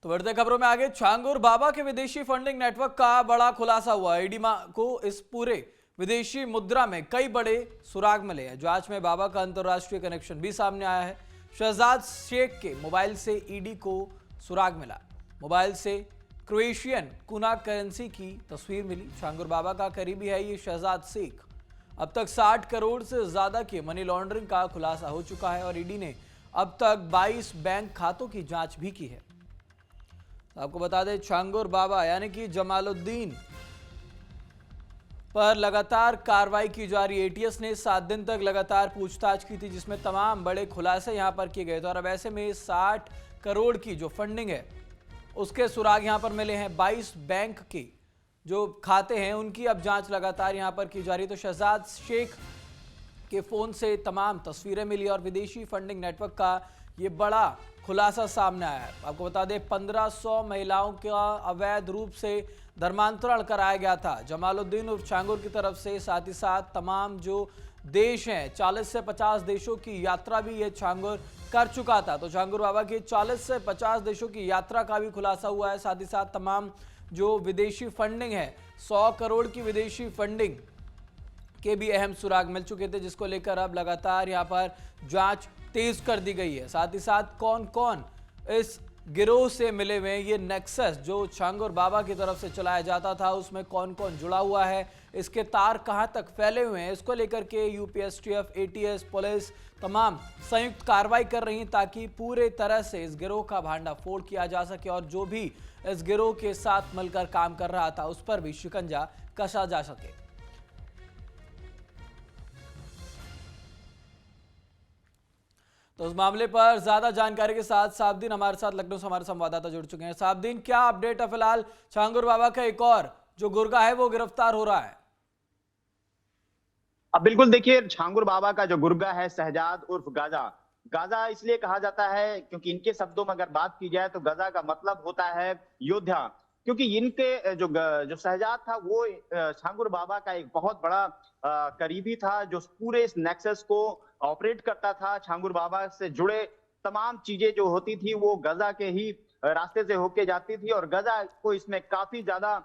तो बढ़ते खबरों में आगे, छांगुर बाबा के विदेशी फंडिंग नेटवर्क का बड़ा खुलासा हुआ। ईडी को इस पूरे विदेशी मुद्रा में कई बड़े सुराग मिले हैं। जांच में बाबा का अंतरराष्ट्रीय कनेक्शन भी सामने आया है। शहजाद शेख के मोबाइल से ईडी को सुराग मिला। मोबाइल से क्रोएशियन कुना करेंसी की तस्वीर मिली। छांगुर बाबा का करीबी है ये शहजाद शेख। अब तक 60 करोड़ से ज्यादा के मनी लॉन्ड्रिंग का खुलासा हो चुका है और ईडी ने अब तक 22 बैंक खातों की जांच भी की है। आपको बता दें, छांगुर बाबा यानी कि जमालुद्दीन पर लगातार कार्रवाई की जा रही है। एटीएस ने 7 दिन तक लगातार पूछताछ की थी, जिसमें तमाम बड़े खुलासे यहां पर किए गए थे। और अब ऐसे में 60 करोड़ की जो फंडिंग है उसके सुराग यहां पर मिले हैं। 22 बैंक के जो खाते हैं उनकी अब जांच लगातार यहां पर की जा रही है। तो शहजाद शेख के फोन से तमाम तस्वीरें मिली और विदेशी फंडिंग नेटवर्क का ये बड़ा खुलासा सामने आया है। आपको बता दें, 1500 महिलाओं का अवैध रूप से धर्मांतरण कराया गया था जमालुद्दीन उर्फ छांगुर की तरफ से। साथ ही साथ तमाम जो देश हैं, 40 से 50 देशों की यात्रा भी ये छांगुर कर चुका था। तो छांगुर बाबा की 40 से 50 देशों की यात्रा का भी खुलासा हुआ है। साथ ही साथ तमाम जो विदेशी फंडिंग है, 100 करोड़ की विदेशी फंडिंग के भी अहम सुराग मिल चुके थे, जिसको लेकर अब लगातार यहां पर जांच तेज कर दी गई है। साथ ही साथ कौन कौन इस गिरोह से मिले हुए हैं, ये नेक्सस जो छांगुर बाबा की तरफ से चलाया जाता था उसमें कौन कौन जुड़ा हुआ है, इसके तार कहां तक फैले हुए हैं, इसको लेकर के यूपीएसटीएफ, एटीएस, पुलिस तमाम संयुक्त कार्रवाई कर रही है ताकि पूरे तरह से इस गिरोह का भांडाफोड़ किया जा सके और जो भी इस गिरोह के साथ मिलकर काम कर रहा था उस पर भी शिकंजा कसा जा सके। तो उस मामले पर ज्यादा जानकारी के साथ साबदीन हमारे साथ लखनऊ से हमारे संवाददाता जुड़ चुके हैं। साबदीन, क्या अपडेट है? फिलहाल छांगुर बाबा का एक और जो गुर्गा है वो गिरफ्तार हो रहा है। अब बिल्कुल देखिए, छांगुर बाबा का जो गुर्गा है शहजाद उर्फ गाजा। गाजा इसलिए कहा जाता है क्योंकि इनके शब्दों में अगर बात की जाए तो गाजा का मतलब होता है योद्धा। क्योंकि इनके जो शहजाद था वो छांगुर बाबा का एक बहुत बड़ा करीबी था, जो पूरे इस नेक्सस को ऑपरेट करता था। छांगुर बाबा से जुड़े तमाम चीजें जो होती थी वो गजा के ही रास्ते से होके जाती थी और गजा को इसमें काफी ज्यादा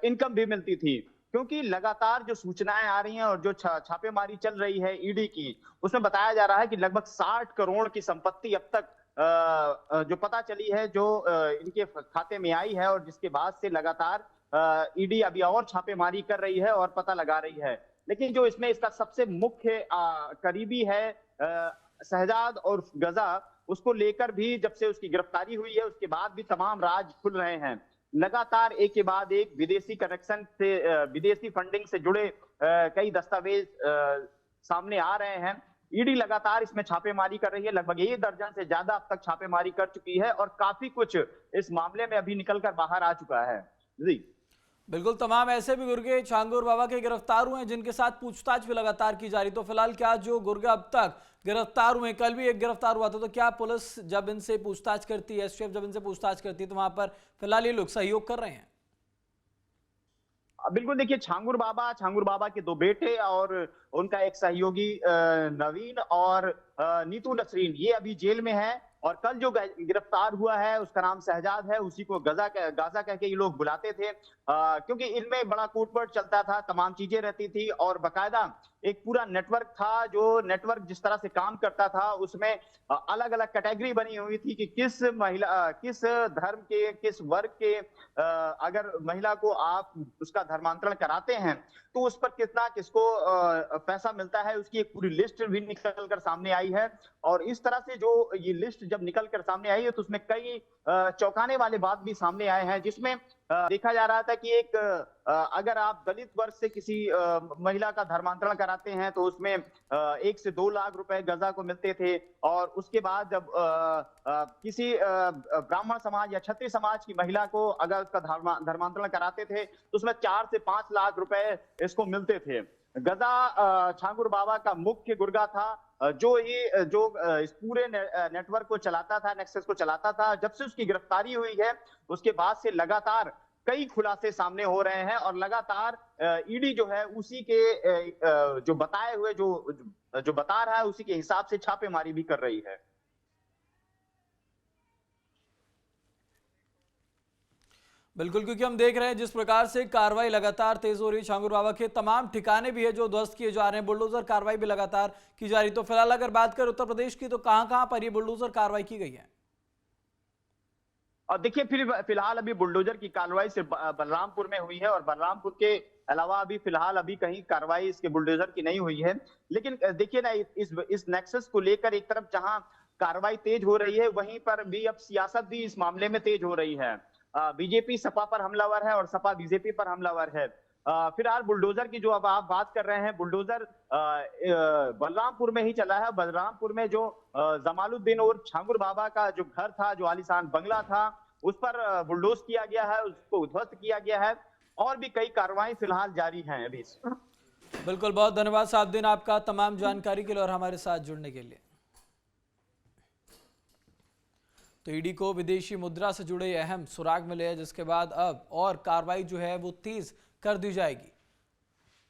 इनकम भी मिलती थी। क्योंकि लगातार जो सूचनाएं आ रही हैं और जो छापेमारी चल रही है ईडी की, उसमें बताया जा रहा है कि लगभग 60 करोड़ की संपत्ति अब तक जो पता चली है, जो इनके खाते में आई है और जिसके बाद से लगातार ईडी अभी और छापेमारी कर रही है और पता लगा रही है। लेकिन जो इसमें इसका सबसे मुख्य करीबी है शहजाद और गजा, उसको लेकर भी जब से उसकी गिरफ्तारी हुई है उसके बाद भी तमाम राज खुल रहे हैं। लगातार एक के बाद एक विदेशी कनेक्शन से विदेशी फंडिंग से जुड़े कई दस्तावेज सामने आ रहे हैं। ईडी लगातार इसमें छापेमारी कर रही है, लगभग 1 दर्जन से ज्यादा अब तक छापेमारी कर चुकी है और काफी कुछ इस मामले में अभी निकलकर बाहर आ चुका है। जी बिल्कुल, तमाम ऐसे भी गुर्गे छांगुर बाबा के गिरफ्तार हुए हैं जिनके साथ पूछताछ भी लगातार की जा रही। तो फिलहाल क्या जो गुर्गे अब तक गिरफ्तार हुए, कल भी एक गिरफ्तार हुआ था, तो क्या पुलिस जब इनसे पूछताछ करती है, एसटीएफ जब इनसे पूछताछ करती है, तो वहां पर फिलहाल ये लोग सहयोग कर रहे हैं? बिल्कुल देखिए, छांगुर बाबा के 2 बेटे और उनका एक सहयोगी नवीन और नीतू नसरीन, ये अभी जेल में है। और कल जो गिरफ्तार हुआ है उसका नाम शहजाद है, उसी को गाजा कह के ये लोग बुलाते थे, क्योंकि इनमें बड़ा कूटपट चलता था, तमाम चीजें रहती थी और बकायदा एक पूरा नेटवर्क था। जो नेटवर्क जिस तरह से काम करता था उसमें अलग अलग कैटेगरी बनी हुई थी कि किस किस धर्म के, किस वर्ग के अगर महिला को आप उसका धर्मांतरण कराते हैं तो उस पर कितना किसको पैसा मिलता है, उसकी एक पूरी लिस्ट भी निकल कर सामने आई है। और इस तरह से जो ये लिस्ट जब निकल कर सामने आई है तो उसमें कई चौंकाने वाले बात भी सामने आए हैं, जिसमें देखा जा रहा था कि एक अगर आप दलित वर्ग से किसी महिला का धर्मांतरण कराते हैं तो उसमें 1 से 2 लाख रुपए गजा को मिलते थे। और उसके बाद जब किसी ब्राह्मण समाज या क्षत्रिय समाज की महिला को अगर उसका धर्मांतरण कराते थे तो उसमें 4 से 5 लाख रुपए इसको मिलते थे। गजा छांगुर बाबा का मुख्य गुर्गा था, जो इस पूरे नेटवर्क को चलाता था, नेक्सस को चलाता था। जब से उसकी गिरफ्तारी हुई है उसके बाद से लगातार कई खुलासे सामने हो रहे हैं और लगातार ईडी जो है उसी के जो बताए हुए जो बता रहा है उसी के हिसाब से छापेमारी भी कर रही है। बिल्कुल, क्योंकि हम देख रहे हैं जिस प्रकार से कार्रवाई लगातार तेज हो रही है। छांगुर बाबा के तमाम ठिकाने भी है जो ध्वस्त किए जा रहे हैं, बुलडोजर कार्रवाई भी लगातार की जा रही है। तो फिलहाल अगर बात करें उत्तर प्रदेश की, तो कहां कहां पर ये बुलडोजर कार्रवाई की गई है? और देखिए फिर फिलहाल अभी बुलडोजर की कार्रवाई सिर्फ बलरामपुर में हुई है और बलरामपुर के अलावा अभी फिलहाल अभी कहीं कार्रवाई इसके बुलडोजर की नहीं हुई है। लेकिन देखिए ना, इस नेक्सस को लेकर एक तरफ जहां कार्रवाई तेज हो रही है, वहीं पर भी अब सियासत भी इस मामले में तेज हो रही है। बीजेपी सपा पर हमलावर है और सपा बीजेपी पर हमलावर है। फिलहाल बुलडोजर की जो अब आप बात कर रहे हैं, बुलडोजर बलरामपुर में ही चला है। बलरामपुर में जो जमालुद्दीन और छांगुर बाबा का जो घर था, जो आलीशान बंगला था, उस पर बुलडोज किया गया है, उसको ध्वस्त किया गया है। और भी कई कार्रवाई फिलहाल जारी हैं अभी। बिल्कुल, बहुत धन्यवाद साहबुद्दीन आपका तमाम जानकारी के लिए और हमारे साथ जुड़ने के लिए। तो ईडी को विदेशी मुद्रा से जुड़े अहम सुराग मिले हैं, जिसके बाद अब और कार्रवाई जो है वो तेज कर दी जाएगी।